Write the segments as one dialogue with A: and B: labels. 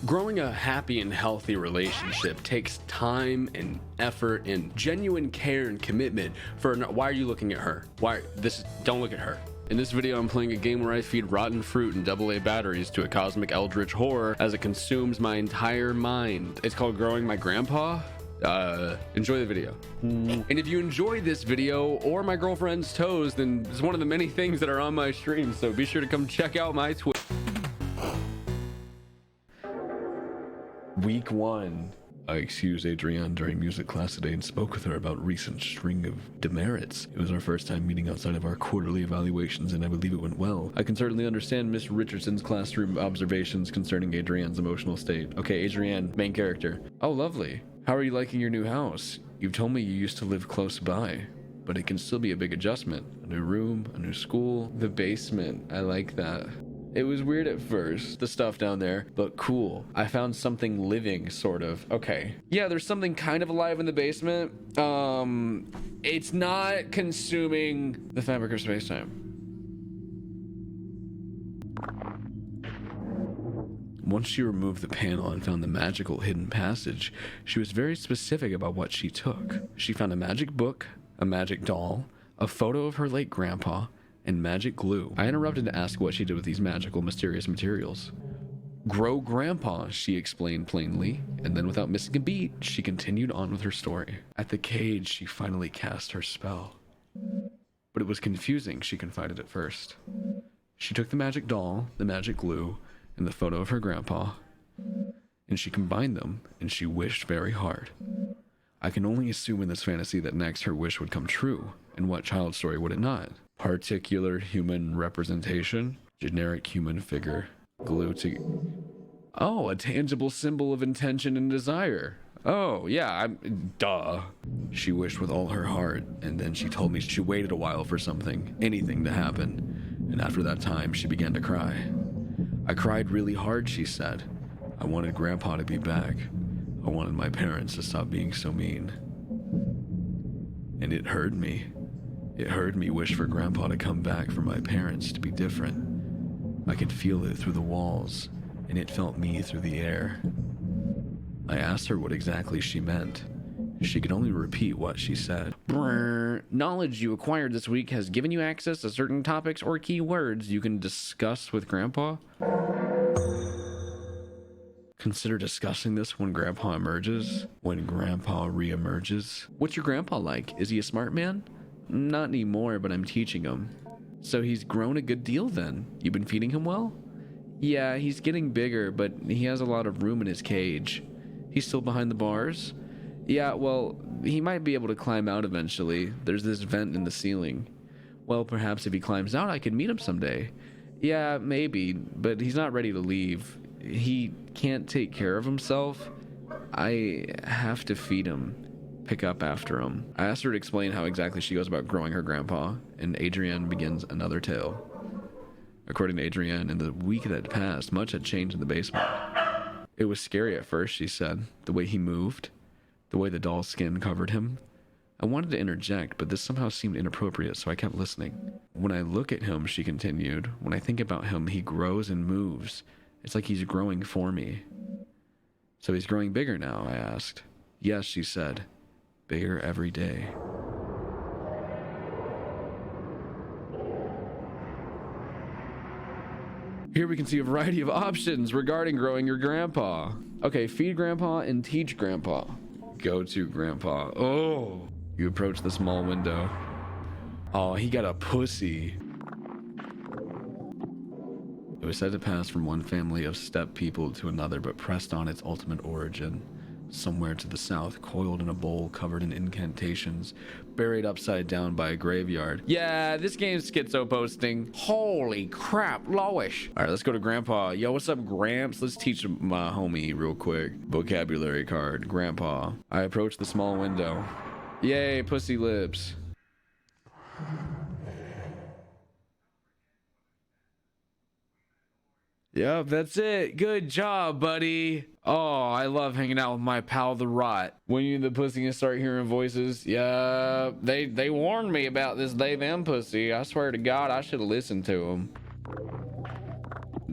A: Growing a happy and healthy relationship takes time and effort and genuine care and commitment. Why are you looking at her? Don't look at her. In this video, I'm playing a game where I feed rotten fruit and AA batteries to a cosmic eldritch horror as it consumes my entire mind. It's called Growing My Grandpa. Enjoy the video. And if you enjoyed this video or my girlfriend's toes, then it's one of the many things that are on my stream, so be sure to come check out my Twitch. Week 1. I excused Adrienne during music class today and spoke with her about recent string of demerits. It was our first time meeting outside of our quarterly evaluations, and I believe it went well. I can certainly understand Miss Richardson's classroom observations concerning Adrienne's emotional state. Okay, Adrienne, main character. Oh, lovely. How are you liking your new house? You've told me you used to live close by, but it can still be a big adjustment. A new room, a new school, the basement. I like that. It was weird at first, the stuff down there, but cool. I found something living, sort of. Okay. Yeah, there's something kind of alive in the basement. It's not consuming the fabric of space-time. Once she removed the panel and found the magical hidden passage, she was very specific about what she took. She found a magic book, a magic doll, a photo of her late grandpa, and magic glue. I interrupted to ask what she did with these magical, mysterious materials. Grow grandpa, she explained plainly, and then without missing a beat, she continued on with her story. At the cage, she finally cast her spell. But it was confusing, she confided at first. She took the magic doll, the magic glue, and the photo of her grandpa, and she combined them, and she wished very hard. I can only assume in this fantasy that next her wish would come true, and what child story would it not? Particular human representation, generic human figure, glue to... Oh, a tangible symbol of intention and desire. Oh, yeah, duh. She wished with all her heart, and then she told me she waited a while for something, anything to happen, and after that time, she began to cry. I cried really hard, she said. I wanted Grandpa to be back. I wanted my parents to stop being so mean. And it hurt me. It hurt me wish for Grandpa to come back, for my parents to be different. I could feel it through the walls, and it felt me through the air. I asked her what exactly she meant. She could only repeat what she said. Brr. Knowledge you acquired this week has given you access to certain topics or keywords you can discuss with Grandpa. Consider discussing this when Grandpa emerges. When Grandpa re-emerges. What's your grandpa like? Is he a smart man? Not anymore, but I'm teaching him. So he's grown a good deal then. You've been feeding him well? Yeah, he's getting bigger, but he has a lot of room in his cage. He's still behind the bars? Yeah, well, he might be able to climb out eventually. There's this vent in the ceiling. Well, perhaps if he climbs out, I could meet him someday. Yeah, maybe, but he's not ready to leave. He can't take care of himself. I have to feed him. Pick up after him. I asked her to explain how exactly she goes about growing her grandpa, and Adrienne begins another tale. According to Adrienne, in the week that passed, much had changed in the basement. It was scary at first, she said. The way he moved, the way the doll's skin covered him. I wanted to interject, but this somehow seemed inappropriate, so I kept listening. When I look at him, she continued, when I think about him, he grows and moves. It's like he's growing for me. So he's growing bigger now, I asked. Yes, she said. Bigger every day. Here we can see a variety of options regarding growing your grandpa. Okay, feed grandpa and teach grandpa. Go to grandpa. Oh, you approach the small window. Oh, he got a pussy. It was said to pass from one family of steppe people to another, but pressed on its ultimate origin. Somewhere to the south, coiled in a bowl covered in incantations, buried upside down by a graveyard. Yeah, this game's schizo posting. Holy crap, Loish. All right, let's go to Grandpa. Yo, what's up, Gramps? Let's teach my homie real quick. Vocabulary card, Grandpa. I approach the small window. Yay, pussy lips. Yep, that's it. Good job, buddy. Oh, I love hanging out with my pal, the Rot. When you and the pussy can start hearing voices, yeah, they warned me about this they them pussy. I swear to God, I should have listened to them.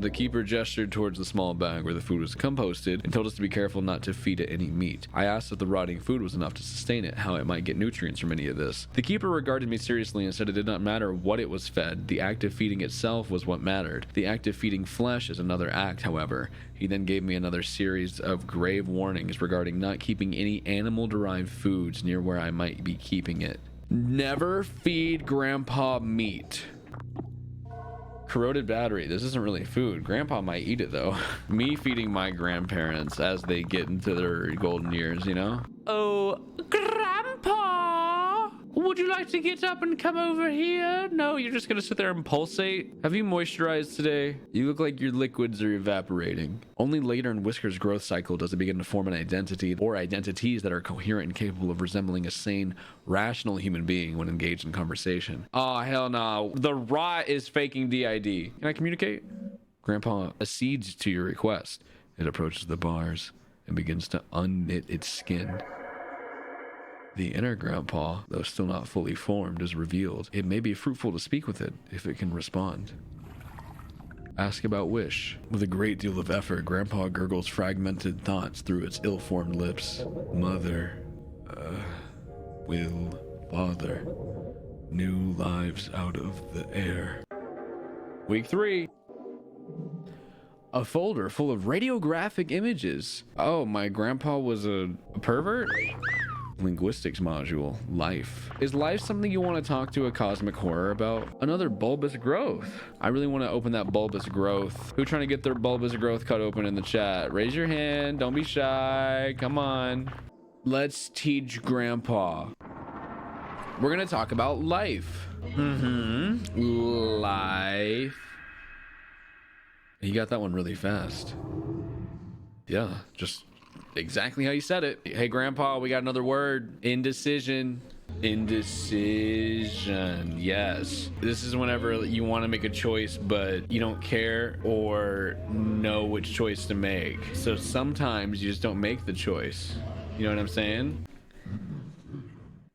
A: The keeper gestured towards the small bag where the food was composted and told us to be careful not to feed it any meat. I asked if the rotting food was enough to sustain it, how it might get nutrients from any of this. The keeper regarded me seriously and said it did not matter what it was fed. The act of feeding itself was what mattered. The act of feeding flesh is another act, however. He then gave me another series of grave warnings regarding not keeping any animal-derived foods near where I might be keeping it. Never feed Grandpa meat. Corroded battery. This isn't really food. Grandpa might eat it though. Me feeding my grandparents as they get into their golden years, you know? Oh, Grandpa! Would you like to get up and come over here? No, you're just gonna sit there and pulsate? Have you moisturized today? You look like your liquids are evaporating. Only later in Whisker's growth cycle does it begin to form an identity or identities that are coherent and capable of resembling a sane, rational human being when engaged in conversation. Oh, hell no. The rot is faking DID. Can I communicate? Grandpa accedes to your request. It approaches the bars and begins to unknit its skin. The inner Grandpa, though still not fully formed, is revealed. It may be fruitful to speak with it if it can respond. Ask about wish. With a great deal of effort, Grandpa gurgles fragmented thoughts through its ill-formed lips. Mother, will, father, new lives out of the air. Week 3. A folder full of radiographic images. Oh, my grandpa was a pervert? Linguistics module. Life. Is life something you want to talk to a cosmic horror about? Another bulbous growth. I really want to open that bulbous growth. Who trying to get their bulbous growth cut open in the chat? Raise your hand. Don't be shy. Come on. Let's teach Grandpa. We're going to talk about life. Life. He got that one really fast. Yeah, just exactly how you said it. Hey, Grandpa, we got another word. Indecision. Indecision. Yes. This is whenever you want to make a choice, but you don't care or know which choice to make. So sometimes you just don't make the choice. You know what I'm saying?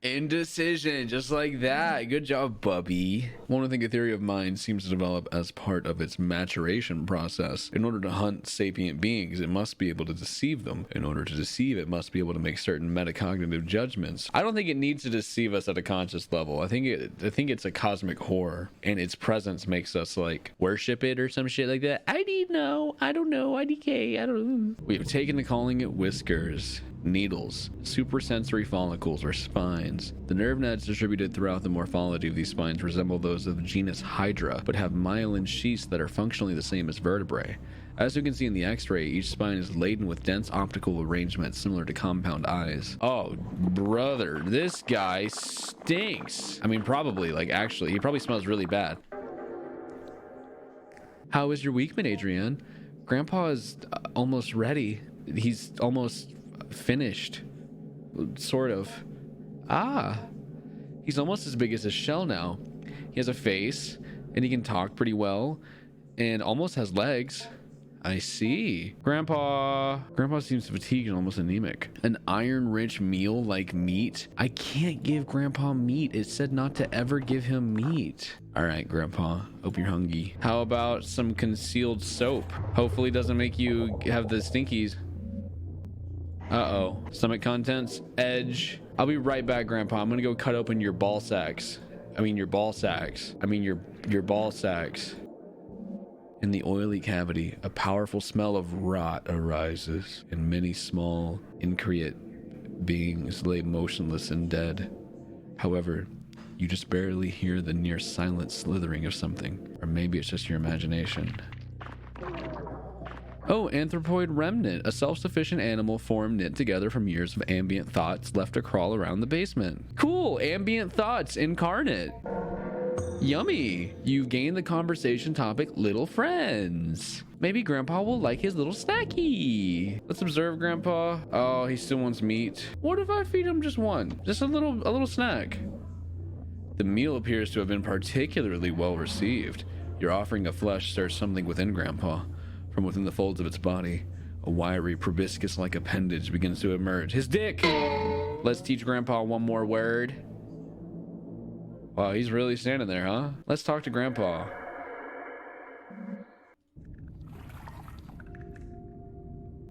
A: Indecision, just like that. Good job, Bubby. One would think a theory of mind seems to develop as part of its maturation process. In order to hunt sapient beings, it must be able to deceive them. In order to deceive, it must be able to make certain metacognitive judgments. I don't think it needs to deceive us at a conscious level. I think it's a cosmic horror, and its presence makes us like worship it or some shit like that. I don't know, IDK, I don't know. We have taken to calling it whiskers. Needles, suprasensory follicles, or spines. The nerve nets distributed throughout the morphology of these spines resemble those of the genus Hydra, but have myelin sheaths that are functionally the same as vertebrae. As you can see in the x-ray, each spine is laden with dense optical arrangements similar to compound eyes. Oh, brother, this guy stinks. I mean, probably, like, actually, he probably smells really bad. How is your week been, Adrienne? Grandpa is almost ready. He's almost finished, sort of. He's almost as big as his shell now. He has a face and he can talk pretty well and almost has legs. I see. Grandpa seems fatigued and almost anemic. An iron-rich meal like meat? I can't give Grandpa meat. It said not to ever give him meat. All right, Grandpa, hope you're hungry. How about some concealed soap? Hopefully it doesn't make you have the stinkies. Uh-oh. Stomach contents. Edge. I'll be right back, Grandpa. I'm gonna go cut open your ball sacks. Your ball sacks. Your ball sacks. In the oily cavity, a powerful smell of rot arises, and many small, increate beings lay motionless and dead. However, you just barely hear the near silent slithering of something, or maybe it's just your imagination. Oh, anthropoid remnant, a self-sufficient animal form knit together from years of ambient thoughts left to crawl around the basement. Cool, ambient thoughts incarnate. Yummy. You've gained the conversation topic little friends. Maybe Grandpa will like his little snacky. Let's observe Grandpa. Oh, he still wants meat. What if I feed him just one? Just a little snack. The meal appears to have been particularly well received. Your offering of flesh stirs something within Grandpa. From within the folds of its body, a wiry, proboscis-like appendage begins to emerge. His dick! Let's teach Grandpa one more word. Wow, he's really standing there, huh? Let's talk to Grandpa.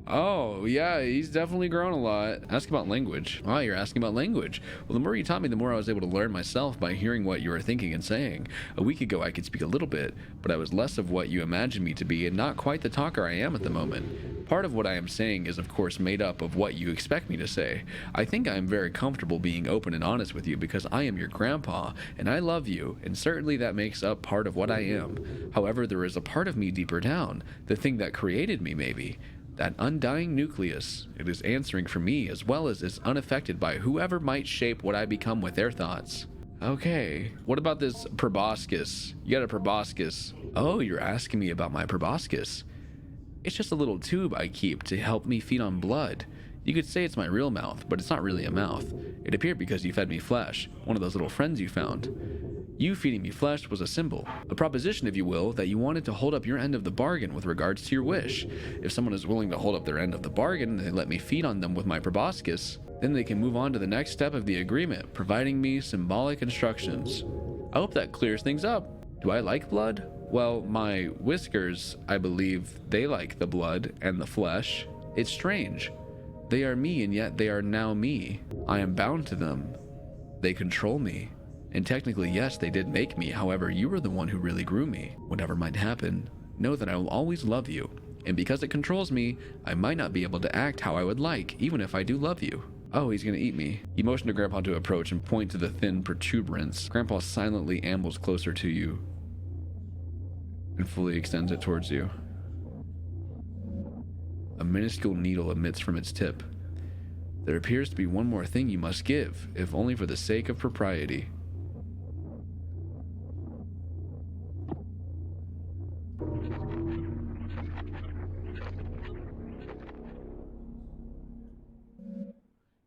A: Oh, yeah, he's definitely grown a lot. Ask about language. Oh, you're asking about language. Well, the more you taught me, the more I was able to learn myself by hearing what you were thinking and saying. A week ago, I could speak a little bit, but I was less of what you imagined me to be and not quite the talker I am at the moment. Part of what I am saying is, of course, made up of what you expect me to say. I think I am very comfortable being open and honest with you because I am your grandpa, and I love you, and certainly that makes up part of what I am. However, there is a part of me deeper down, the thing that created me, maybe. That undying nucleus, it is answering for me as well as is unaffected by whoever might shape what I become with their thoughts. Okay, what about this proboscis? You got a proboscis. Oh, you're asking me about my proboscis. It's just a little tube I keep to help me feed on blood. You could say it's my real mouth, but it's not really a mouth. It appeared because you fed me flesh, one of those little friends you found. You feeding me flesh was a symbol, a proposition, if you will, that you wanted to hold up your end of the bargain with regards to your wish. If someone is willing to hold up their end of the bargain and they let me feed on them with my proboscis, then they can move on to the next step of the agreement, providing me symbolic instructions. I hope that clears things up. Do I like blood? Well, my whiskers, I believe, they like the blood and the flesh. It's strange. They are me, and yet they are now me. I am bound to them. They control me. And technically, yes, they did make me. However, you were the one who really grew me. Whatever might happen, know that I will always love you. And because it controls me, I might not be able to act how I would like, even if I do love you. Oh, he's gonna eat me. You motion to Grandpa to approach and point to the thin protuberance. Grandpa silently ambles closer to you and fully extends it towards you. A minuscule needle emits from its tip. There appears to be one more thing you must give, if only for the sake of propriety.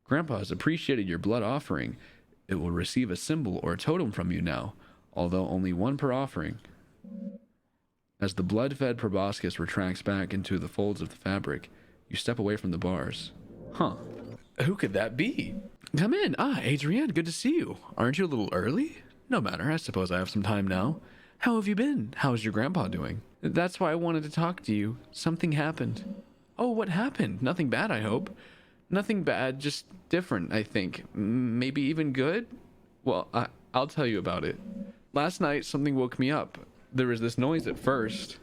A: Grandpa has appreciated your blood offering. It will receive a symbol or a totem from you now, although only one per offering. As the blood-fed proboscis retracts back into the folds of the fabric, you step away from the bars. Huh. Who could that be? Come in. Ah, Adrienne, good to see you. Aren't you a little early? No matter, I suppose I have some time now. How have you been? How's your grandpa doing? That's why I wanted to talk to you. Something happened. Oh, what happened? Nothing bad, I hope. Nothing bad, just different, I think. Maybe even good? Well, I'll tell you about it. Last night, something woke me up. There was this noise at first.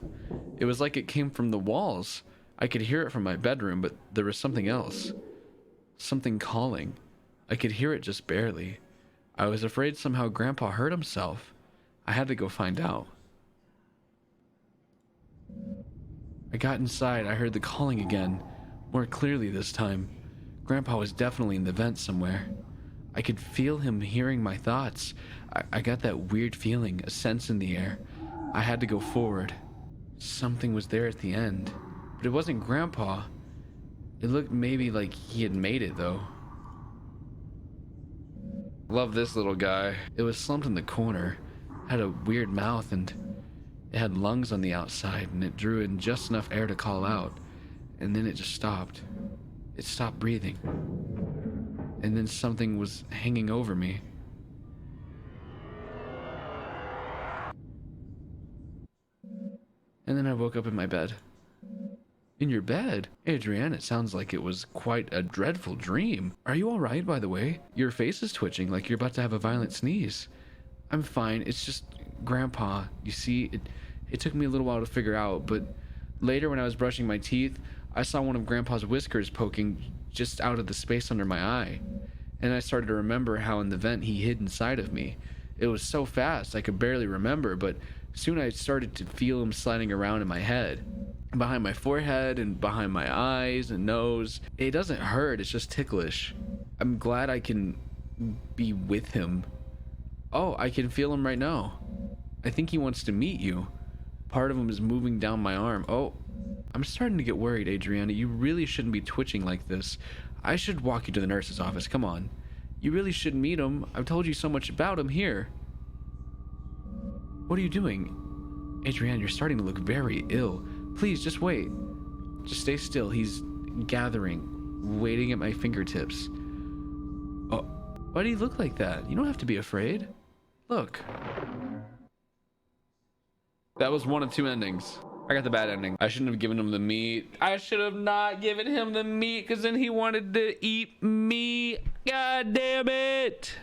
A: It was like it came from the walls. I could hear it from my bedroom, but there was something else. Something calling. I could hear it just barely. I was afraid somehow Grandpa hurt himself. I had to go find out. I got inside. I heard the calling again, more clearly this time. Grandpa was definitely in the vent somewhere. I could feel him hearing my thoughts. I got that weird feeling, a sense in the air. I had to go forward. Something was there at the end, but it wasn't Grandpa. It looked maybe like he had made it, though. Love this little guy. It was slumped in the corner, had a weird mouth, and it had lungs on the outside, and it drew in just enough air to call out, and then it just stopped. It stopped breathing. And then something was hanging over me. And then I woke up in my bed. In your bed? Adrienne, it sounds like it was quite a dreadful dream. Are you alright, by the way? Your face is twitching like you're about to have a violent sneeze. I'm fine. It's just Grandpa. You see, it took me a little while to figure out, but later when I was brushing my teeth, I saw one of Grandpa's whiskers poking just out of the space under my eye. And I started to remember how in the vent he hid inside of me. It was so fast I could barely remember, but soon I started to feel him sliding around in my head, behind my forehead and behind my eyes and nose. It doesn't hurt, it's just ticklish. I'm glad I can be with him. Oh, I can feel him right now. I think he wants to meet you. Part of him is moving down my arm. Oh, I'm starting to get worried, Adriana. You really shouldn't be twitching like this. I should walk you to the nurse's office. Come on. You really should meet him. I've told you so much about him here. What are you doing? Adrienne, you're starting to look very ill. Please, just wait. Just stay still. He's gathering, waiting at my fingertips. Oh, why do you look like that? You don't have to be afraid. Look. That was one of two endings. I got the bad ending. I shouldn't have given him the meat. I should have not given him the meat because then he wanted to eat me. God damn it.